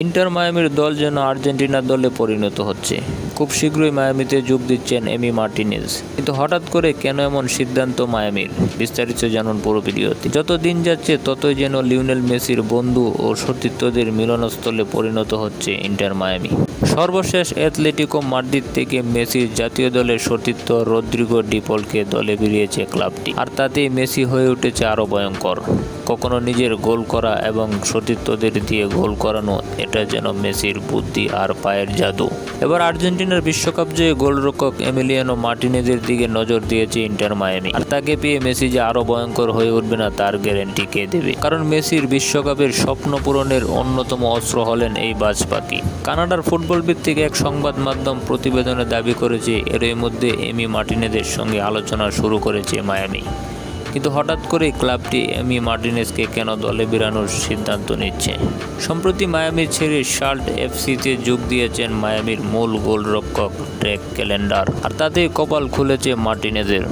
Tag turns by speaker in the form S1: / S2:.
S1: Inter মায়ামির দল যেন আর্জেন্টিনার দলে পরিণত হচ্ছে। খুব শীঘ্রই মায়ামিতে যোগ দিচ্ছেন এমি মার্টিনেজ। কিন্তু হঠাৎ করে কেন এমন সিদ্ধান্ত মায়ামির? বিস্তারিত জানুন পুরো ভিডিওতে। যত দিন যাচ্ছে ততই যেন লিওনেল মেসির বন্ধু ও সতীর্থদের মিলনস্থলে পরিণত হচ্ছে ইন্টার মায়ামি। সর্বশেষ অ্যাথলেটিকো মাদ্রিদ থেকে মেসির জাতীয় দলের সতীর্থ রদ্রিগো ডি পলকে দলে ফিরিয়েছে ক্লাবটি। আর তাতেই মেসি হয়ে উঠেছে আরও ভয়ঙ্কর। কখনো নিজের গোল করা এবং সতীর্থদের দিয়ে গোল করানো, এটা যেন মেসির বুদ্ধি আর পায়ের জাদু। এবার আর্জেন্টিনার বিশ্বকাপ জয়ী গোলরক্ষক এমিলিয়ানো মার্টিনেজের দিকে নজর দিয়েছে ইন্টার মায়ামি। আর তাকে পেয়ে মেসি যে আরও ভয়ঙ্কর হয়ে উঠবে না তার গ্যারান্টি কে দেবে? কারণ মেসির বিশ্বকাপের স্বপ্ন পূরণের অন্যতম অস্ত্র হলেন এই বাজ পাখি। কানাডার ফুটবল ভিত্তিক এক সংবাদ মাধ্যম প্রতিবেদনে দাবি করেছে এরই মধ্যে এমি মার্টিনেজের সঙ্গে আলোচনা শুরু করেছে মায়ামি। কিন্তু হঠাৎ করেই ক্লাবটি এমি মার্টিনেজকে কেন দলে ফেরানোর সিদ্ধান্ত নিচ্ছে? সম্প্রতি মায়ামি ছেড়ে শাল্ট এফসিতে যোগ দিয়েছেন মায়ামির মূল গোলরক্ষক ড্রেক ক্যালেন্ডার। আর তাতেই কপাল খুলেছে মার্টিনেজের।